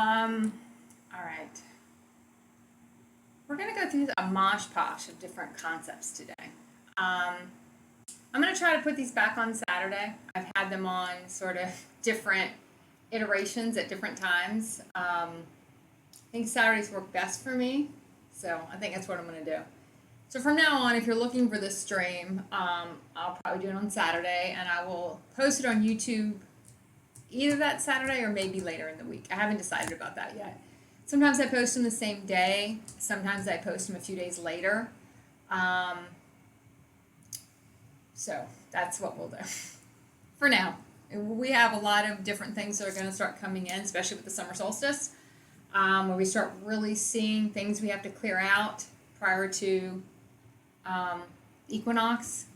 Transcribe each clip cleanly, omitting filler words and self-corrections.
All right. We're going to go through a mosh posh of different concepts today. Um, I'm going to try to put these back on Saturday. I've had them on sort of different iterations at different times. I think Saturdays work best for me, so I think that's what I'm going to do. So from now on, if you're looking for this stream, I'll probably do it on Saturday, and I will post it on YouTube either that Saturday or maybe later in the week. I haven't decided about that yet. Sometimes I post them the same day. Sometimes I post them a few days later. Um, so that's what we'll do for now. We have a lot of different things that are going to start coming in, especially with the summer solstice, where we start really seeing things we have to clear out prior to equinox,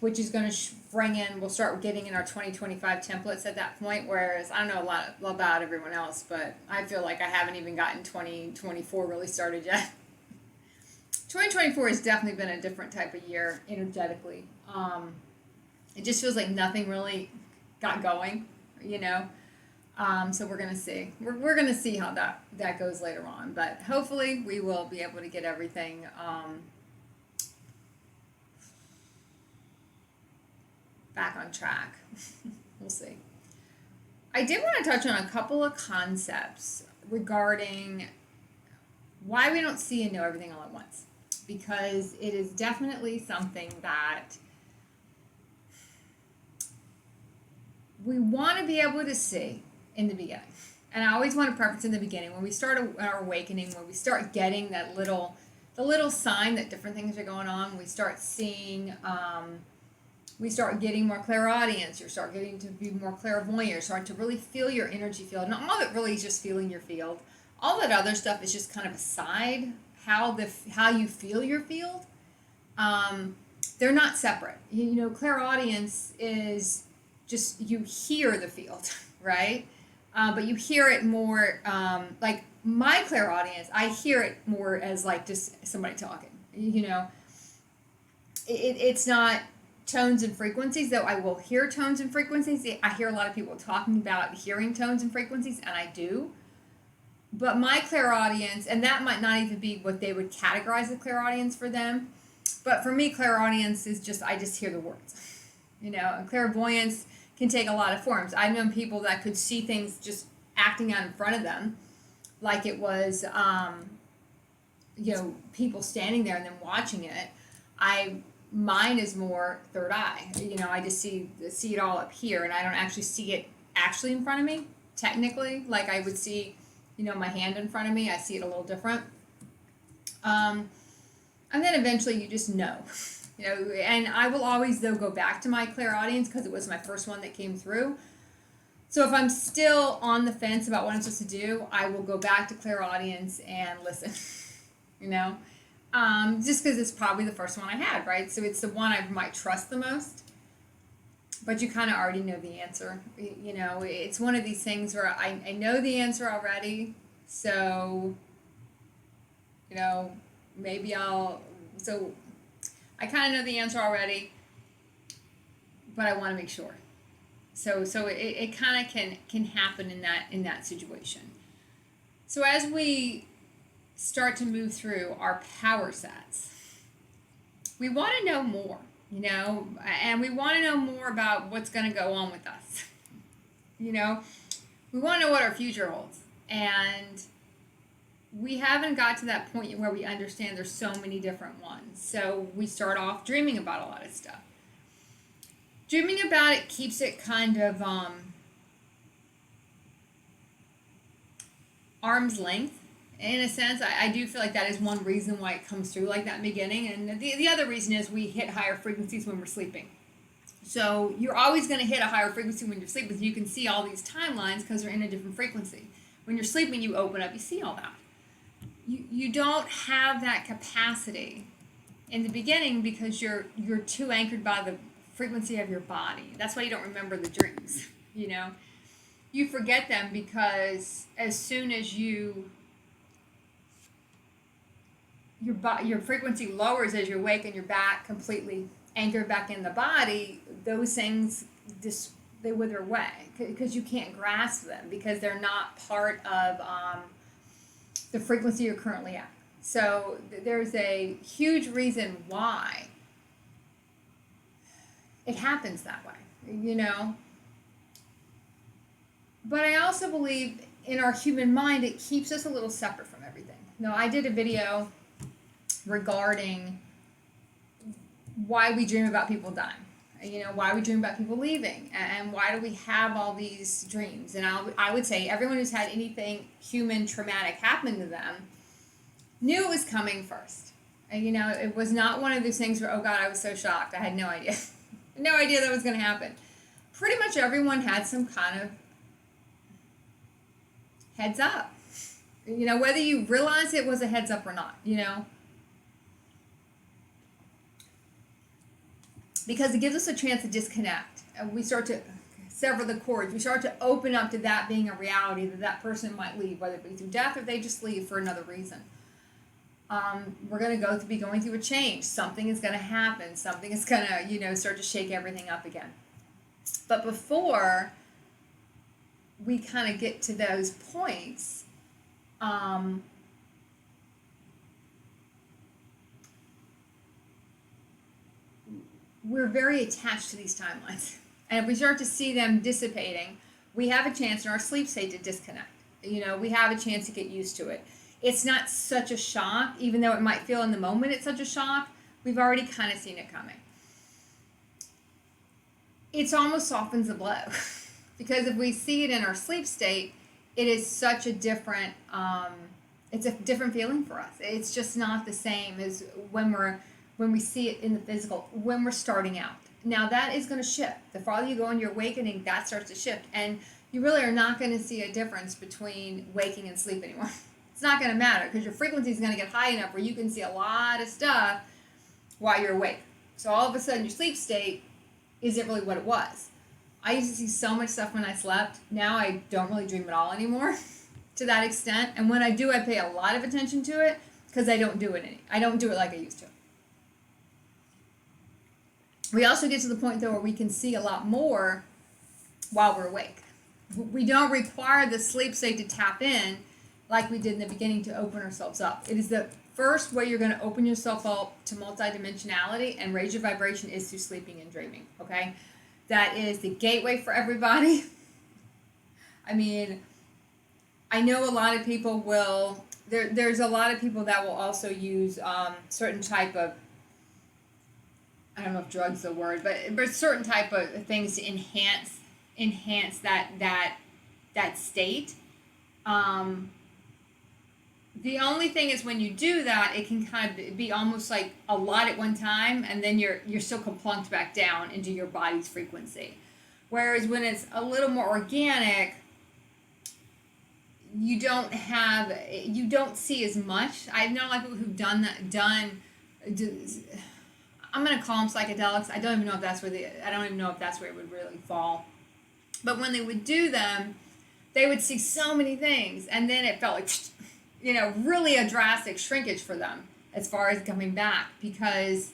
which is going to bring in, we'll start getting in our 2025 templates at that point, whereas I don't know a lot about everyone else, but I feel like I haven't even gotten 2024 really started yet. 2024 has definitely been a different type of year energetically. It just feels like nothing really got going, you know. So we're gonna see. We're gonna see how that goes later on, but hopefully we will be able to get everything back on track. We'll see. I did want to touch on a couple of concepts regarding why we don't see and know everything all at once, because it is definitely something that we want to be able to see in the beginning. And I always want to preface in the beginning, when we start our awakening, when we start getting the little sign that different things are going on, we start seeing, we start getting more clairaudience, you start getting to be more clairvoyant, you start to really feel your energy field. And all of it really is just feeling your field. All that other stuff is just kind of aside, how you feel your field. They're not separate. You know, clairaudience is just you hear the field, right? But you hear it more, like my clairaudience, I hear it more as like just somebody talking, you know. It's not tones and frequencies, though I will hear tones and frequencies. I hear a lot of people talking about hearing tones and frequencies, and I do. But my clairaudience, and that might not even be what they would categorize as clairaudience for them, but for me, clairaudience is just, I just hear the words, you know. And clairvoyance can take a lot of forms. I've known people that could see things just acting out in front of them, like it was, you know, people standing there and then watching it. Mine is more third eye. You know, I just see it all up here, and I don't actually see it actually in front of me. Technically, like I would see, you know, my hand in front of me. I see it a little different. And then eventually you just know. You know, and I will always, though, go back to my clairaudience because it was my first one that came through. So if I'm still on the fence about what I'm supposed to do, I will go back to clairaudience and listen, you know, just because it's probably the first one I had, right? So it's the one I might trust the most, but you kind of already know the answer. You know, it's one of these things where I know the answer already, so, you know, so I kind of know the answer already, but I want to make sure. So it kind of can happen in that situation. So as we start to move through our power sets, we want to know more, you know, and we want to know more about what's going to go on with us. You know, we want to know what our future holds, and we haven't got to that point yet where we understand there's so many different ones. So we start off dreaming about a lot of stuff. Dreaming about it keeps it kind of arm's length. In a sense, I do feel like that is one reason why it comes through like that in the beginning. And the other reason is we hit higher frequencies when we're sleeping. So you're always going to hit a higher frequency when you're sleeping. You can see all these timelines because they're in a different frequency. When you're sleeping, you open up, you see all that. You don't have that capacity in the beginning because you're too anchored by the frequency of your body. That's why you don't remember the dreams, you know. You forget them because as soon as your frequency lowers as you awake and you're back completely anchored back in the body, those things they wither away because you can't grasp them because they're not part of the frequency you're currently at. So there's a huge reason why it happens that way, But I also believe in our human mind, it keeps us a little separate from everything. Now, I did a video regarding why we dream about people dying. Why we dream about people leaving, and why do we have all these dreams? And I would say everyone who's had anything human traumatic happen to them knew it was coming first. And, it was not one of those things where, oh God, I was so shocked. I had no idea. No idea that was going to happen. Pretty much everyone had some kind of heads up. Whether you realize it was a heads up or not, Because it gives us a chance to disconnect. And we start to sever the cords. We start to open up to that being a reality, that person might leave, whether it be through death or they just leave for another reason. We're going to be going through a change. Something is going to happen. Something is going to, start to shake everything up again. But before we kind of get to those points, we're very attached to these timelines. And if we start to see them dissipating, we have a chance in our sleep state to disconnect. We have a chance to get used to it. It's not such a shock, even though it might feel in the moment it's such a shock. We've already kind of seen it coming. It almost softens the blow. Because if we see it in our sleep state, it is such a different, it's a different feeling for us. It's just not the same as when we see it in the physical, when we're starting out. Now that is going to shift. The farther you go in your awakening, that starts to shift. And you really are not going to see a difference between waking and sleep anymore. It's not going to matter because your frequency is going to get high enough where you can see a lot of stuff while you're awake. So all of a sudden your sleep state isn't really what it was. I used to see so much stuff when I slept. Now I don't really dream at all anymore to that extent. And when I do, I pay a lot of attention to it because I don't do it like I used to. We also get to the point, though, where we can see a lot more while we're awake. We don't require the sleep state to tap in like we did in the beginning to open ourselves up. It is the first way you're going to open yourself up to multidimensionality and raise your vibration is through sleeping and dreaming, okay? That is the gateway for everybody. I mean, I know a lot of people will, there's a lot of people that will also use certain type of, I don't know if drug's the word, but certain type of things to enhance that state. The only thing is when you do that, it can kind of be almost like a lot at one time, and then you're still complunked back down into your body's frequency. Whereas when it's a little more organic, you don't see as much. I know a lot of people who've done I'm gonna call them psychedelics. I don't even know if that's where it would really fall. But when they would do them, they would see so many things, and then it felt like, really a drastic shrinkage for them as far as coming back, because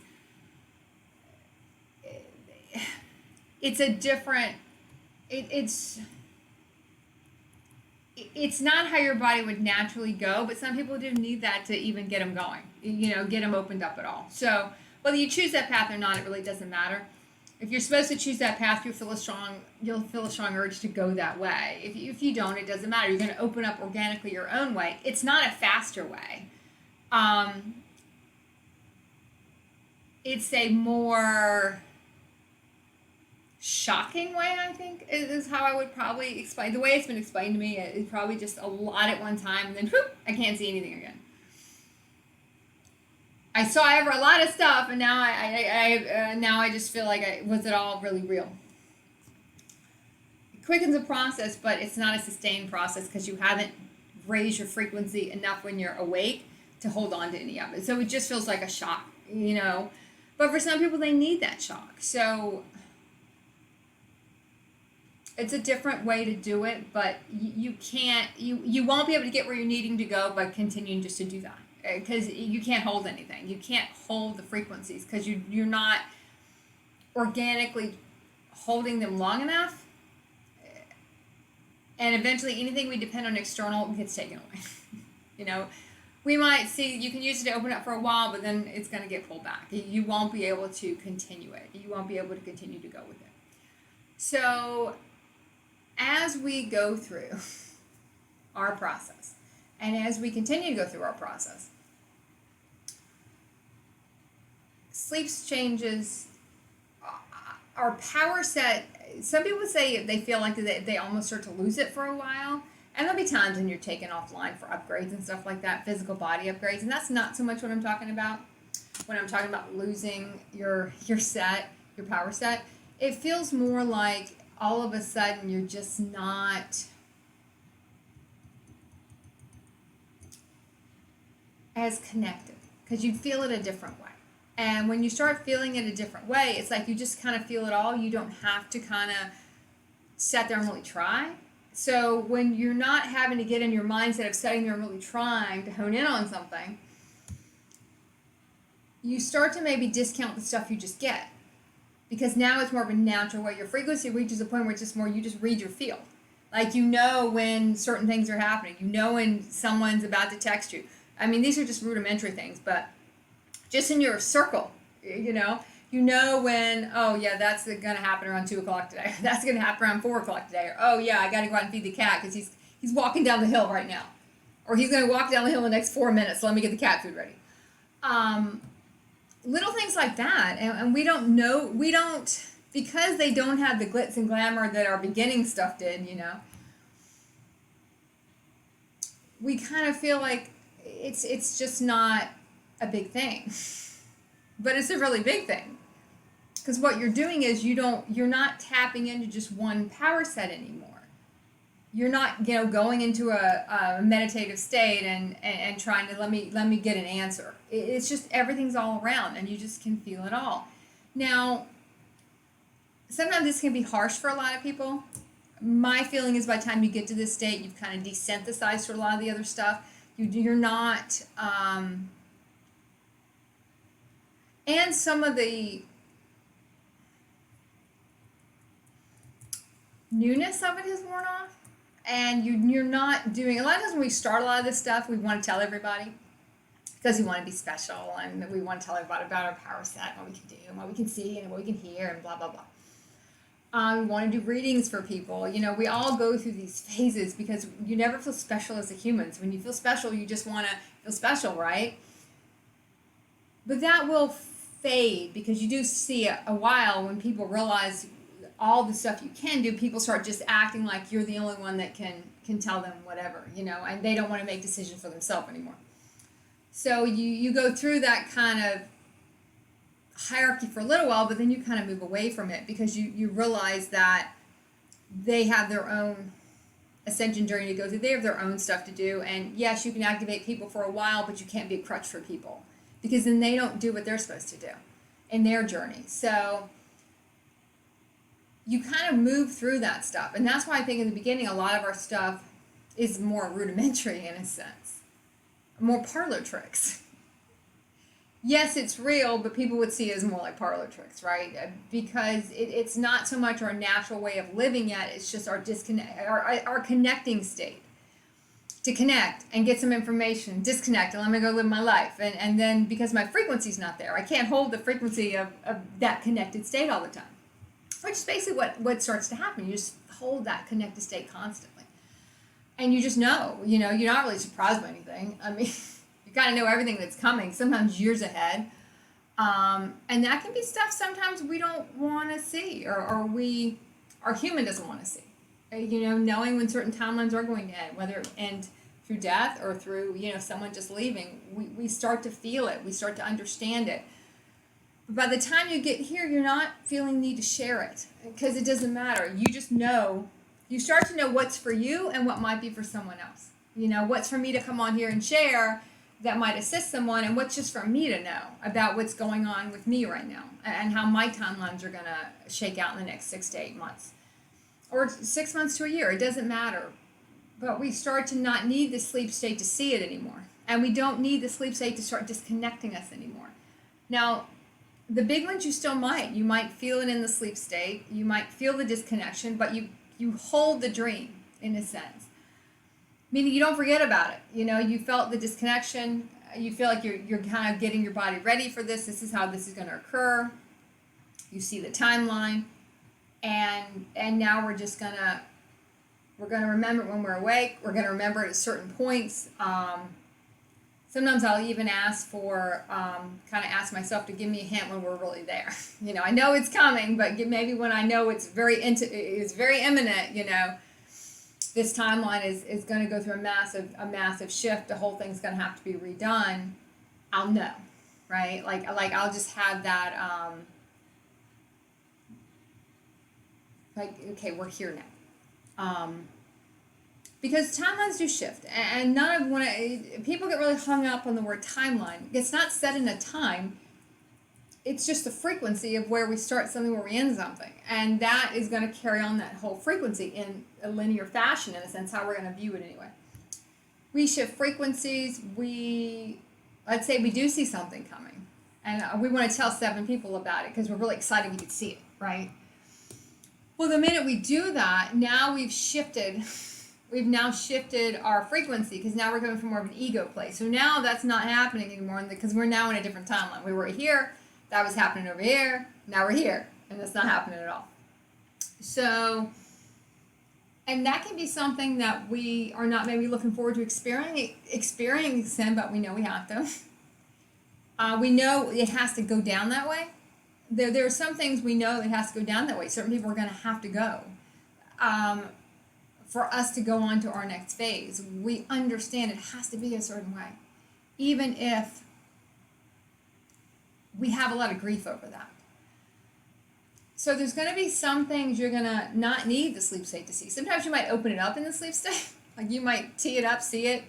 it's a different, it's not how your body would naturally go, but some people do need that to even get them going, get them opened up at all. So whether you choose that path or not, it really doesn't matter. If you're supposed to choose that path, you'll feel a strong urge to go that way. If you don't, it doesn't matter. You're going to open up organically your own way. It's not a faster way. It's a more shocking way, I think, is how I would probably explain. The way it's been explained to me is probably just a lot at one time, and then whoop, I can't see anything again. I saw a lot of stuff, and now I just feel like was it all really real? It quickens the process, but it's not a sustained process because you haven't raised your frequency enough when you're awake to hold on to any of it. So it just feels like a shock, But for some people, they need that shock. So it's a different way to do it, but you won't be able to get where you're needing to go by continuing just to do that. Because you can't hold anything. You can't hold the frequencies because you're not organically holding them long enough And eventually anything we depend on external gets taken away. You know, we might see you can use it to open up for a while, but then it's going to get pulled back. You won't be able to continue it. You won't be able to continue to go with it. So as we go through our process, and as we continue to go through our process, sleep changes, our power set, some people say they feel like they almost start to lose it for a while. And there'll be times when you're taken offline for upgrades and stuff like that, physical body upgrades. And that's not so much what I'm talking about. When I'm talking about losing your set, your power set, it feels more like all of a sudden you're just not as connected because you feel it a different way. And when you start feeling it a different way, it's like you just kind of feel it all. You don't have to kind of sit there and really try. So when you're not having to get in your mindset of sitting there and really trying to hone in on something, you start to maybe discount the stuff you just get. Because now it's more of a natural way. Your frequency reaches a point where it's just more, you just read your field. Like you know when certain things are happening. You know when someone's about to text you. I mean, these are just rudimentary things, but just in your circle, you know when, oh yeah, that's going to happen around 2 o'clock today. That's going to happen around 4 o'clock today. Or, oh yeah, I got to go out and feed the cat because he's walking down the hill right now. Or he's going to walk down the hill in the next 4 minutes. So let me get the cat food ready. Little things like that. And we don't know, because they don't have the glitz and glamour that our beginning stuff did, we kind of feel like it's just not a big thing. But it's a really big thing. Because what you're doing is you're not tapping into just one power set anymore. You're not, going into a meditative state and trying to let me get an answer. It's just everything's all around and you just can feel it all. Now, sometimes this can be harsh for a lot of people. My feeling is by the time you get to this state, you've kind of desensitized to a lot of the other stuff. You're not, and some of the newness of it has worn off. And you're not doing, a lot of times when we start a lot of this stuff, we want to tell everybody because we want to be special and we want to tell everybody about our power set, what we can do and what we can see and what we can hear and blah, blah, blah. We want to do readings for people. We all go through these phases because you never feel special as a human. So when you feel special, you just want to feel special, right? But that will fade because you do see a while when people realize all the stuff you can do, people start just acting like you're the only one that can tell them whatever, and they don't want to make decisions for themselves anymore. So you go through that kind of hierarchy for a little while, but then you kind of move away from it because you realize that they have their own ascension journey to go through. They have their own stuff to do. And yes, you can activate people for a while, but you can't be a crutch for people because then they don't do what they're supposed to do in their journey. So you kind of move through that stuff. And that's why I think in the beginning, a lot of our stuff is more rudimentary in a sense, more parlor tricks. Yes, it's real, but people would see it as more like parlor tricks, right? Because it's not so much our natural way of living yet, it's just our our connecting state. To connect and get some information, disconnect, and let me go live my life. And then because my frequency's not there, I can't hold the frequency of that connected state all the time. Which is basically what starts to happen. You just hold that connected state constantly. And you just know, you're not really surprised by anything. I mean, you kind of know everything that's coming, sometimes years ahead. And that can be stuff sometimes we don't want to see or our human doesn't want to see. Knowing when certain timelines are going to end, whether it end through death or through, someone just leaving, we start to feel it. We start to understand it. But by the time you get here, you're not feeling need to share it because it doesn't matter. You just know, you start to know what's for you and what might be for someone else. What's for me to come on here and share that might assist someone and what's just for me to know about what's going on with me right now and how my timelines are going to shake out in the next 6 to 8 months or 6 months to a year. It doesn't matter. But we start to not need the sleep state to see it anymore. And we don't need the sleep state to start disconnecting us anymore. Now, the big ones you still might. You might feel it in the sleep state. You might feel the disconnection, but you hold the dream. in a sense. Meaning you don't forget about it. You felt the disconnection. You feel like you're kind of getting your body ready for this. This is how this is going to occur. You see the timeline, and now we're gonna remember it when we're awake. We're gonna remember it at certain points. Sometimes I'll even ask myself to give me a hint when we're really there. I know it's coming, but maybe when I know it's very imminent. This timeline is going to go through a massive shift. The whole thing's going to have to be redone. I'll know, right? Like I'll just have that. Okay, we're here now. Because timelines do shift, and people get really hung up on the word timeline. It's not set in a time. It's just the frequency of where we start something, where we end something, and that is going to carry on that whole frequency in a linear fashion, in a sense, how we're going to view it anyway. We shift frequencies. Let's say we do see something coming, and we want to tell 7 people about it because we're really excited we could see it, right? Well, the minute we do that, now we've now shifted our frequency, because now we're coming from more of an ego place. So now that's not happening anymore, because we're now in a different timeline. We were here, that was happening over here, now we're here, and that's not happening at all. So, and that can be something that we are not maybe looking forward to experiencing, but we know we have to. We know it has to go down that way. There are some things we know it has to go down that way. Certain people are going to have to go. For us to go on to our next phase, we understand it has to be a certain way, even if we have a lot of grief over that. So there's going to be some things you're going to not need the sleep state to see. Sometimes you might open it up in the sleep state, like you might tee it up, see it,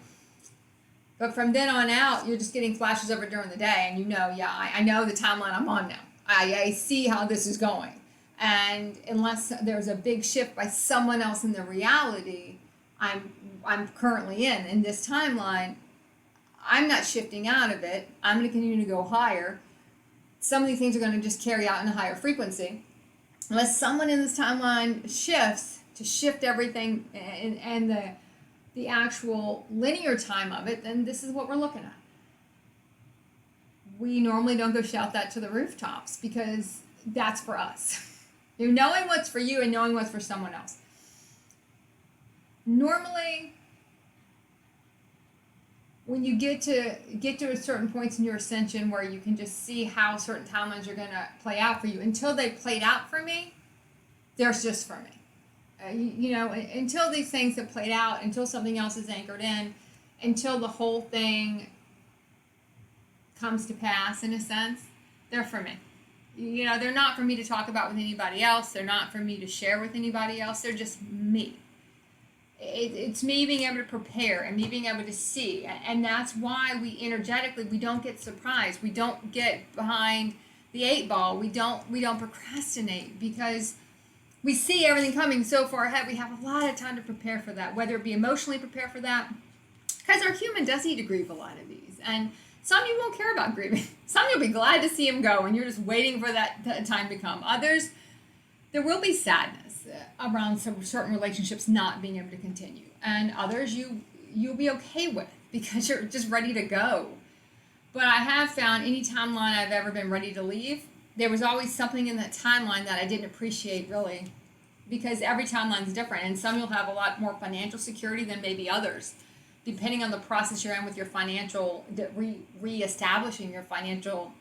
but from then on out, you're just getting flashes of it during the day, and I know the timeline I'm on now. I see how this is going. And unless there's a big shift by someone else in the reality I'm currently in this timeline, I'm not shifting out of it. I'm going to continue to go higher. Some of these things are going to just carry out in a higher frequency. Unless someone in this timeline shifts to shift everything and the actual linear time of it, then this is what we're looking at. We normally don't go shout that to the rooftops, because that's for us. You're knowing what's for you and knowing what's for someone else. Normally, when you get to a certain points in your ascension where you can just see how certain timelines are going to play out for you, until they played out for me, there's just for me. Until these things have played out, until something else is anchored in, until the whole thing comes to pass, in a sense, they're for me. They're not for me to talk about with anybody else. They're not for me to share with anybody else. They're just me. It's me being able to prepare and me being able to see. And that's why we don't get surprised. We don't get behind the 8 ball. We don't procrastinate, because we see everything coming so far ahead. We have a lot of time to prepare for that, whether it be emotionally prepare for that, because our human does need to grieve a lot of these. And some you won't care about grieving. Some you'll be glad to see him go, and you're just waiting for that time to come. Others, there will be sadness around some certain relationships not being able to continue. And others you'll be okay with, because you're just ready to go. But I have found any timeline I've ever been ready to leave, there was always something in that timeline that I didn't appreciate, really, because every timeline's different. And some you'll have a lot more financial security than maybe others, depending on the process you're in with your financial, reestablishing your financial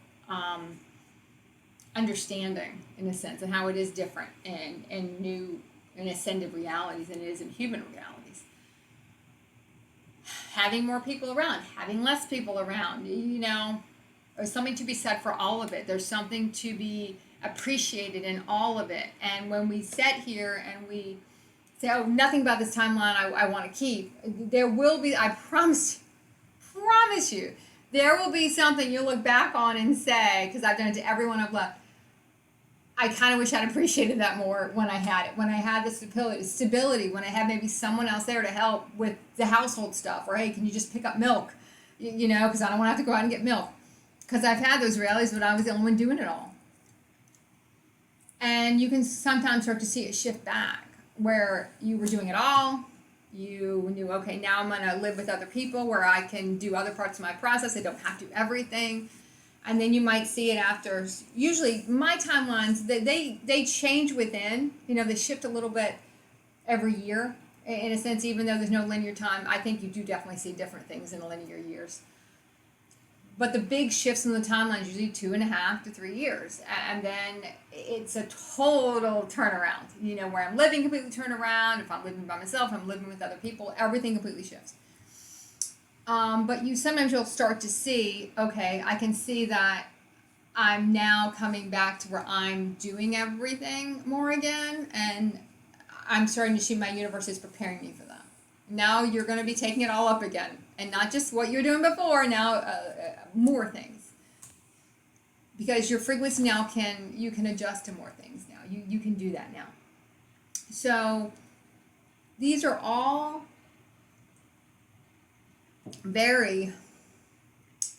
understanding, in a sense, and how it is different in new and ascended realities than it is in human realities. Having more people around, having less people around, there's something to be said for all of it. There's something to be appreciated in all of it. And when we sit here and we say, oh, nothing about this timeline I want to keep, there will be, I promise you, there will be something you'll look back on and say, because I've done it to everyone I've loved, I kind of wish I'd appreciated that more when I had it, when I had the stability, when I had maybe someone else there to help with the household stuff, or hey, can you just pick up milk, because I don't want to have to go out and get milk, because I've had those realities, but I was the only one doing it all. And you can sometimes start to see it shift back, where you were doing it all, You knew, okay, now I'm going to live with other people where I can do other parts of my process. I don't have to do everything. And then you might see it after. Usually my timelines, they change within, they shift a little bit every year. In a sense, even though there's no linear time, I think you do definitely see different things in the linear years. But the big shifts in the timeline is usually 2.5 to 3 years. And then it's a total turnaround. Where I'm living completely turn around. If I'm living by myself, I'm living with other people, everything completely shifts. But sometimes you'll start to see, okay, I can see that I'm now coming back to where I'm doing everything more again. And I'm starting to see my universe is preparing me for that. Now you're going to be taking it all up again. And not just what you're doing before, now more things. Because your frequency now you can adjust to more things now. You can do that now. So these are all very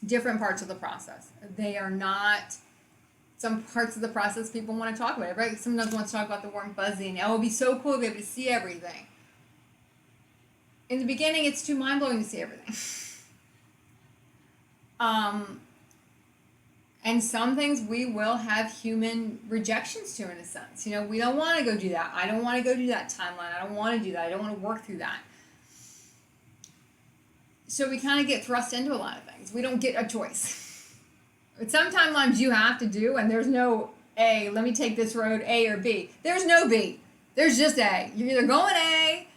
different parts of the process. They are not some parts of the process people want to talk about. Everybody sometimes wants to talk about the warm fuzzy and it would be so cool to be able to see everything. In the beginning, it's too mind-blowing to see everything. And some things we will have human rejections to, in a sense. We don't want to go do that. I don't want to go do that timeline. I don't want to do that. I don't want to work through that. So we kind of get thrust into a lot of things. We don't get a choice. But some timelines you have to do, and there's no A, let me take this road, A or B. There's no B. There's just A. You're either going A,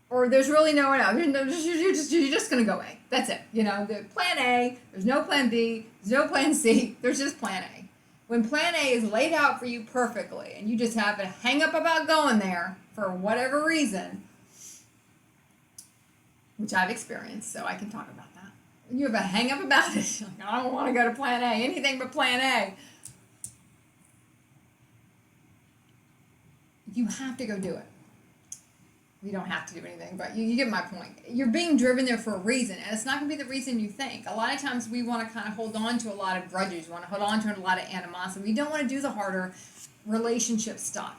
or there's really nowhere else. You're just going to go A. That's it. The plan A, there's no plan B, there's no plan C, there's just plan A. When plan A is laid out for you perfectly, and you just have a hang up about going there for whatever reason, which I've experienced, so I can talk about that. You have a hang up about it. I don't want to go to plan A, anything but plan A. You have to go do it. You don't have to do anything, but you get my point. You're being driven there for a reason, and it's not going to be the reason you think. A lot of times we want to kind of hold on to a lot of grudges. We want to hold on to a lot of animosity. We don't want to do the harder relationship stuff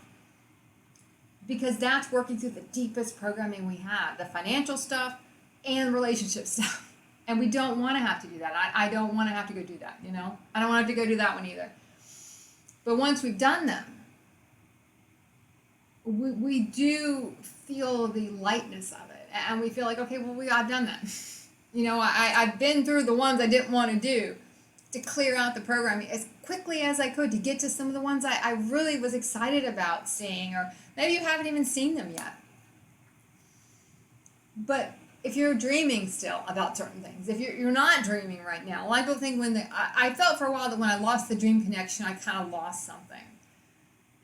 because that's working through the deepest programming we have, the financial stuff and relationship stuff. And we don't want to have to do that. I don't want to have to go do that, I don't want to have to go do that one either. But once we've done them, we do feel the lightness of it, and we feel like, okay, well, I've done that. I've been through the ones I didn't want to do to clear out the programming as quickly as I could to get to some of the ones I really was excited about seeing, or maybe you haven't even seen them yet. But if you're dreaming still about certain things, if you're not dreaming right now, a lot of people think I felt for a while that when I lost the dream connection, I kind of lost something.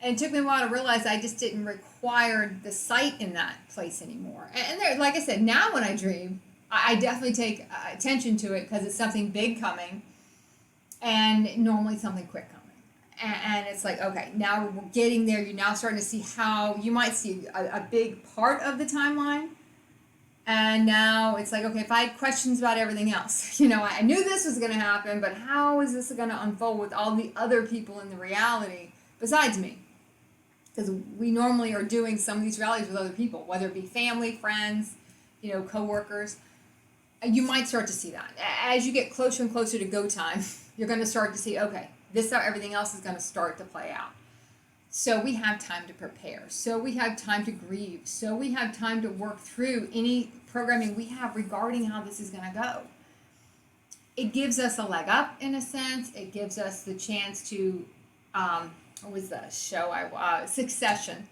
And it took me a while to realize I just didn't require the sight in that place anymore. And there, like I said, now when I dream, I definitely take attention to it because it's something big coming and normally something quick coming. And it's like, okay, now we're getting there. You're now starting to see how you might see a big part of the timeline. And now it's like, okay, if I had questions about everything else, I knew this was going to happen, but how is this going to unfold with all the other people in the reality besides me? Because we normally are doing some of these realities with other people, whether it be family, friends, coworkers. You might start to see that. As you get closer and closer to go time, you're going to start to see, okay, this is how everything else is going to start to play out. So we have time to prepare. So we have time to grieve. So we have time to work through any programming we have regarding how this is going to go. It gives us a leg up, in a sense. It gives us the chance to... what was the show Succession.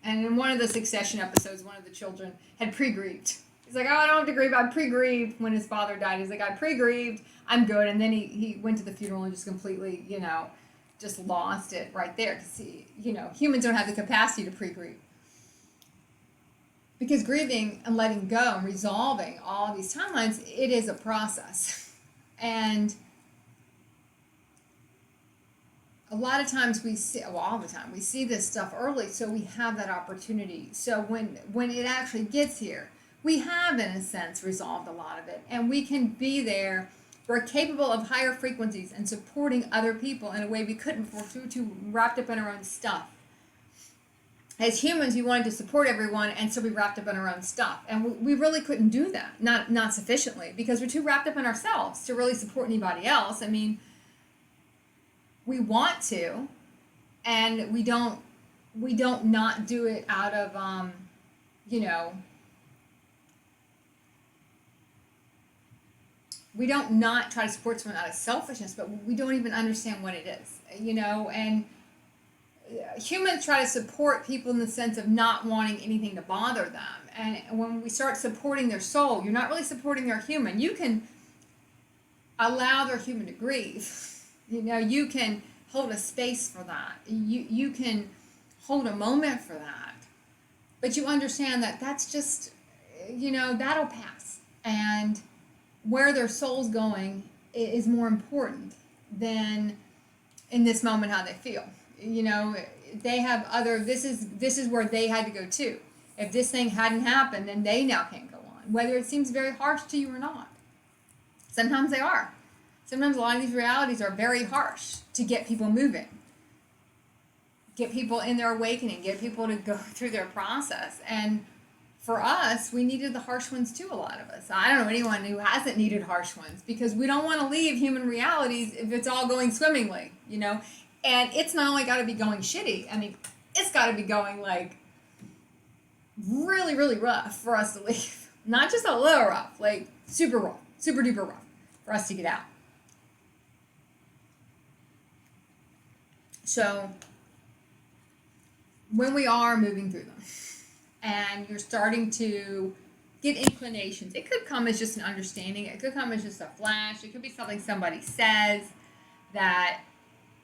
And in one of the Succession episodes, one of the children had pre-grieved. He's like, oh, I don't have to grieve. I pre-grieved when his father died. He's like, I pre-grieved. I'm good. And then he went to the funeral and just completely, just lost it right there. Because, humans don't have the capacity to pre-grieve. Because grieving and letting go and resolving all of these timelines, it is a process. And a lot of times all the time, we see this stuff early, so we have that opportunity. So when it actually gets here, we have, in a sense, resolved a lot of it. And we can be there. We're capable of higher frequencies and supporting other people in a way we couldn't before, too wrapped up in our own stuff. as humans, we wanted to support everyone, and so we wrapped up in our own stuff, and we really couldn't do that, not sufficiently, because we're too wrapped up in ourselves to really support anybody else. I mean, we want to, and we don't not do it out of you know we don't not try to support someone out of selfishness, but we don't even understand what it is, and humans try to support people in the sense of not wanting anything to bother them. And when we start supporting their soul, you're not really supporting their human. You can allow their human to grieve. You can hold a space for that. You can hold a moment for that. But you understand that that's just, that'll pass. And where their soul's going is more important than in this moment how they feel. They have other, this is where they had to go too. If this thing hadn't happened, then they now can't go on, whether it seems very harsh to you or not. Sometimes they are. Sometimes a lot of these realities are very harsh to get people moving, get people in their awakening, get people to go through their process. And for us, we needed the harsh ones too, a lot of us. I don't know anyone who hasn't needed harsh ones, because we don't want to leave human realities if it's all going swimmingly, And it's not only got to be going shitty, I mean, it's got to be going like really, really rough for us to leave. Not just a little rough, like super rough, super duper rough for us to get out. So when we are moving through them and you're starting to get inclinations, it could come as just an understanding, it could come as just a flash, it could be something somebody says that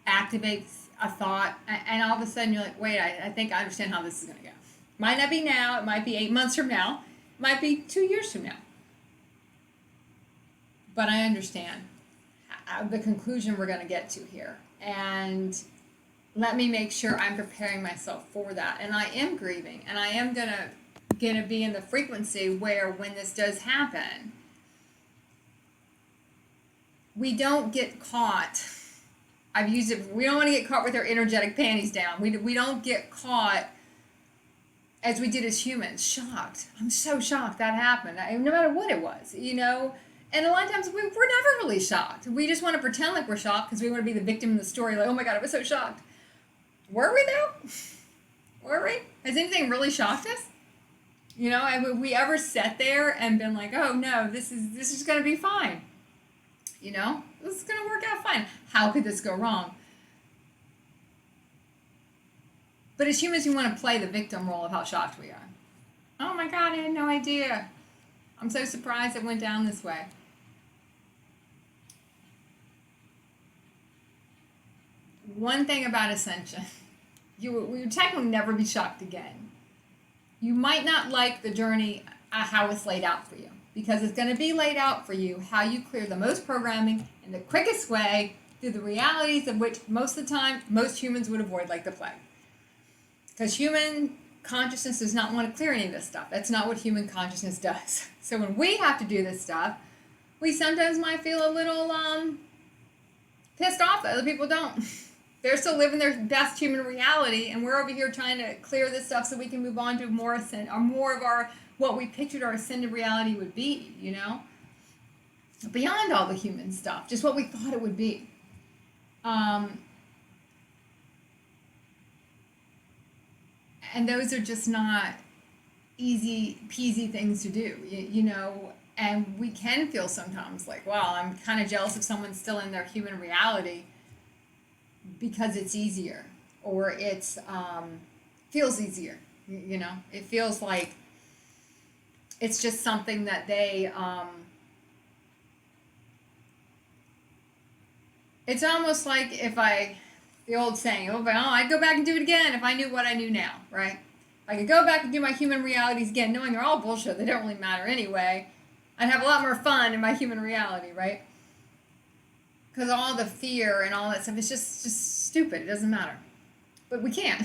activates a thought, and all of a sudden you're like, wait, I think I understand how this is going to go. Might not be now, it might be 8 months from now, it might be 2 years from now. But I understand the conclusion we're going to get to here. And let me make sure I'm preparing myself for that. And I am grieving, and I am gonna be in the frequency where when this does happen, we don't get caught. I've used it. We don't want to get caught with our energetic panties down. We don't get caught as we did as humans, shocked. I'm so shocked that happened. No matter what it was, And a lot of times we're never really shocked. We just want to pretend like we're shocked because we want to be the victim in the story. Like, oh my God, I was so shocked. Were we though? Were we? Has anything really shocked us? Have we ever sat there and been like, oh no, this is going to be fine. This is going to work out fine. How could this go wrong? But as humans, we want to play the victim role of how shocked we are. Oh my God, I had no idea. I'm so surprised it went down this way. One thing about ascension, you technically never be shocked again. You might not like the journey, how it's laid out for you, because it's going to be laid out for you how you clear the most programming in the quickest way through the realities of which most of the time most humans would avoid like the plague. Because human consciousness does not want to clear any of this stuff. That's not what human consciousness does. So when we have to do this stuff, we sometimes might feel a little pissed off that other people don't. They're still living their best human reality, and we're over here trying to clear this stuff so we can move on to more of our what we pictured our ascended reality would be, beyond all the human stuff, just what we thought it would be. And those are just not easy peasy things to do, and we can feel sometimes like, wow, I'm kind of jealous if someone's still in their human reality because it's easier, or it's feels easier, it feels like it's just something that they it's almost like the old saying, I'd go back and do it again if I knew what I knew now, right? If I could go back and do my human realities again, knowing they're all bullshit, they don't really matter anyway, I'd have a lot more fun in my human reality, right? Because all the fear and all that stuff is just stupid. It doesn't matter. But we can't.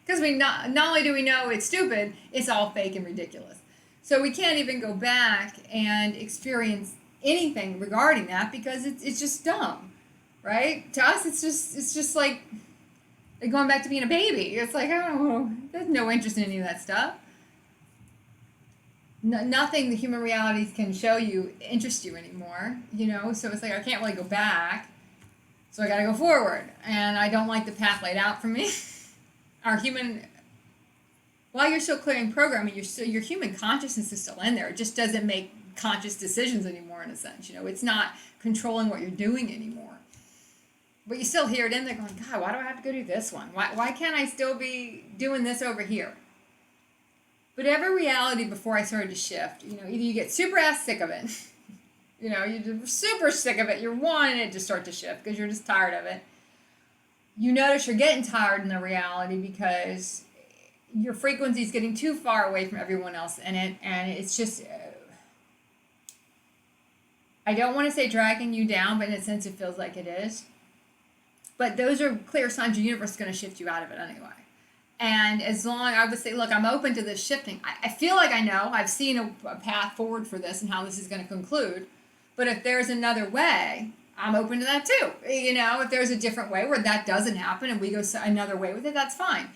Because not only do we know it's stupid, it's all fake and ridiculous. So we can't even go back and experience anything regarding that because it's just dumb, right? To us, it's just like Like going back to being a baby. It's like, I don't know, there's no interest in any of that stuff. Nothing the human realities can show you interests you anymore, you know? So it's like, I can't really go back. So I gotta go forward. And I don't like the path laid out for me. Our human, while you're still clearing programming, your human consciousness is still in there. It just doesn't make conscious decisions anymore in a sense, you know? It's not controlling what you're doing anymore. But you still hear it in there going, God, why do I have to go do this one? Why can't I still be doing this over here? But every reality before I started to shift, you know, either you get super ass sick of it, you know, you're super sick of it, you're wanting it to start to shift because you're just tired of it. You notice you're getting tired in the reality because your frequency is getting too far away from everyone else in it, and it's just, I don't want to say dragging you down, but in a sense it feels like it is. But those are clear signs your universe is going to shift you out of it anyway. And as long, I would say, look, I'm open to this shifting. I feel like I know. I've seen a path forward for this and how this is going to conclude. But if there's another way, I'm open to that too. You know, if there's a different way where that doesn't happen and we go another way with it, that's fine.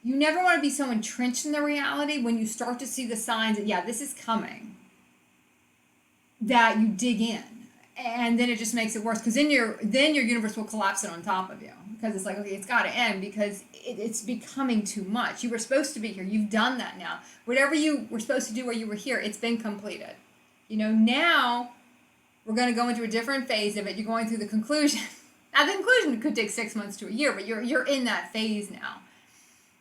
You never want to be so entrenched in the reality when you start to see the signs that, yeah, this is coming, that you dig in. And then it just makes it worse because then your universe will collapse it on top of you because it's like, okay, it's got to end because it's becoming too much. You were supposed to be here. You've done that now. Whatever you were supposed to do while you were here, it's been completed. You know, now we're going to go into a different phase of it. You're going through the conclusion. Now, the conclusion could take 6 months to a year, but you're in that phase now.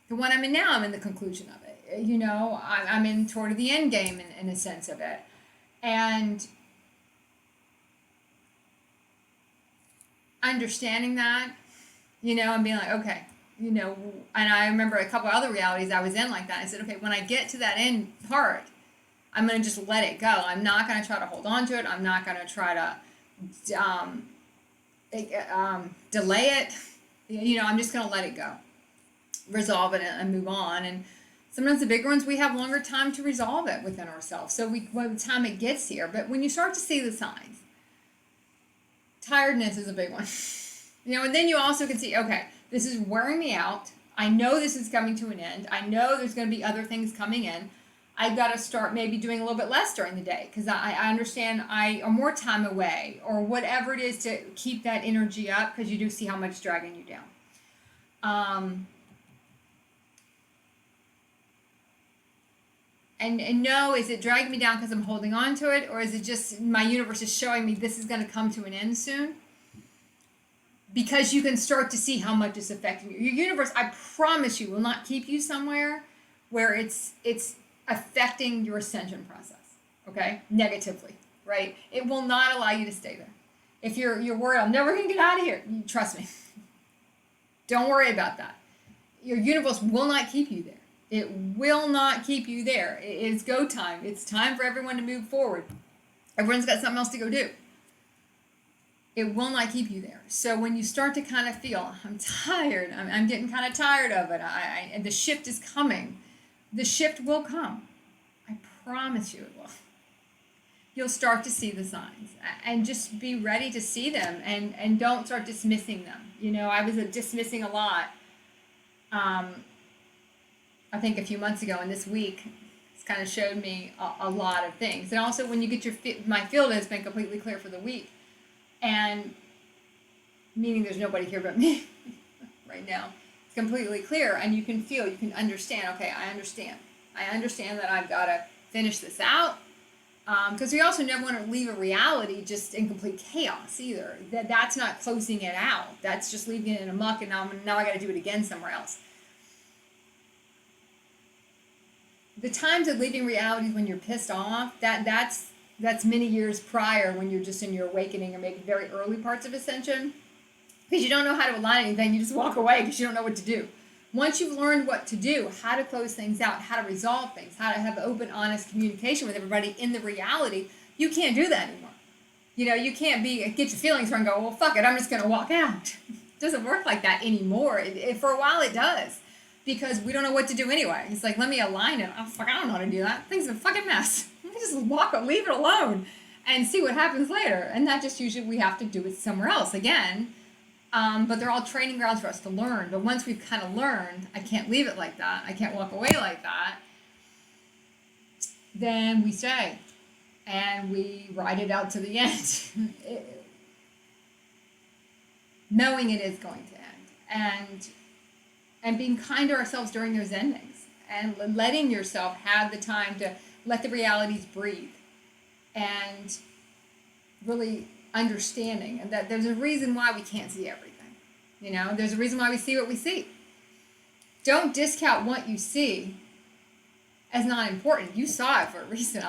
The one I'm in now, I'm in the conclusion of it. You know, I'm in toward the end game in a sense of it. And understanding that, you know, and being like, okay, you know, and I remember a couple other realities I was in like that. I said, okay, when I get to that end part, I'm going to just let it go. I'm not going to try to hold on to it. I'm not going to try to delay it. You know, I'm just going to let it go, resolve it and move on. And sometimes the bigger ones, we have longer time to resolve it within ourselves. So by the time it gets here, but when you start to see the signs, tiredness is a big one. You know, and then you also can see, okay, this is wearing me out. I know this is coming to an end. I know there's going to be other things coming in. I've got to start maybe doing a little bit less during the day because I understand I am more time away or whatever it is to keep that energy up because you do see how much it's dragging you down. And no, is it dragging me down because I'm holding on to it, or is it just my universe is showing me this is going to come to an end soon? Because you can start to see how much it's affecting you. Your universe, I promise you, will not keep you somewhere where it's affecting your ascension process, okay? Negatively, right? It will not allow you to stay there. If you're worried, I'm never going to get out of here, trust me. Don't worry about that. Your universe will not keep you there. It will not keep you there. It's go time. It's time for everyone to move forward. Everyone's got something else to go do. It will not keep you there. So when you start to kind of feel, I'm tired, I'm getting kind of tired of it, and the shift is coming, the shift will come. I promise you it will. You'll start to see the signs and just be ready to see them and don't start dismissing them. You know, I was dismissing a lot. I think a few months ago, and this week it's kind of showed me a lot of things. And also when you get my field has been completely clear for the week, and meaning there's nobody here but me right now. It's completely clear, and you can feel, you can understand, okay, I understand that I've got to finish this out, because we also never want to leave a reality just in complete chaos either. That's not closing it out. That's just leaving it in a muck, and now I got to do it again somewhere else. The times of leaving realities when you're pissed off, that's many years prior when you're just in your awakening or maybe very early parts of ascension. Because you don't know how to align anything, you just walk away because you don't know what to do. Once you've learned what to do, how to close things out, how to resolve things, how to have open, honest communication with everybody in the reality, you can't do that anymore. You know, you can't get your feelings hurt and go, well, fuck it, I'm just going to walk out. It doesn't work like that anymore. For a while it does. Because we don't know what to do anyway. It's like, let me align it. Oh, fuck, I don't know how to do that. Thing's a fucking mess. Let me just leave it alone and see what happens later. And that just usually we have to do it somewhere else again. But they're all training grounds for us to learn. But once we've kind of learned, I can't leave it like that. I can't walk away like that. Then we stay and we ride it out to the end, knowing it is going to end, and being kind to ourselves during those endings, and letting yourself have the time to let the realities breathe, and really understanding and that there's a reason why we can't see everything. There's a reason why we see what we see. Don't discount what you see as not important. You saw it for a reason.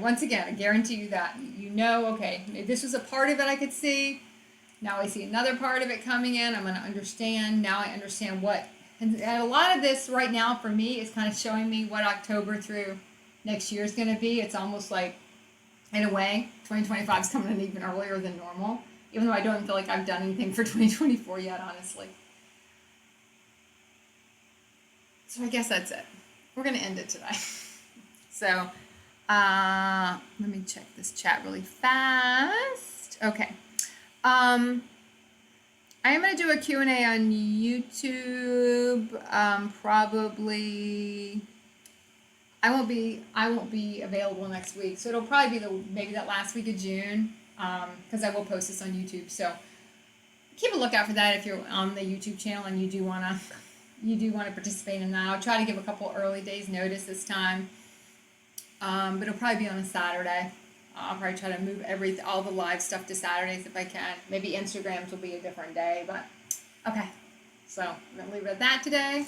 Once again, I guarantee you that. Okay, this was a part of it I could see. Now I see another part of it coming in. I'm going to understand. Now I understand what. And a lot of this right now for me is kind of showing me what October through next year is going to be. It's almost like, in a way, 2025 is coming in even earlier than normal, even though I don't feel like I've done anything for 2024 yet, honestly. So I guess that's it. We're going to end it today. So let me check this chat really fast. Okay. I am going to do a Q&A on YouTube. Probably I won't be available next week. So it'll probably be maybe that last week of June, because I will post this on YouTube. So keep a lookout for that if you're on the YouTube channel and you do want to participate in that. I'll try to give a couple early days notice this time. But it'll probably be on a Saturday. I'll probably try to move all the live stuff to Saturdays if I can. Maybe Instagrams will be a different day, but okay. So I'm going to leave it at that today.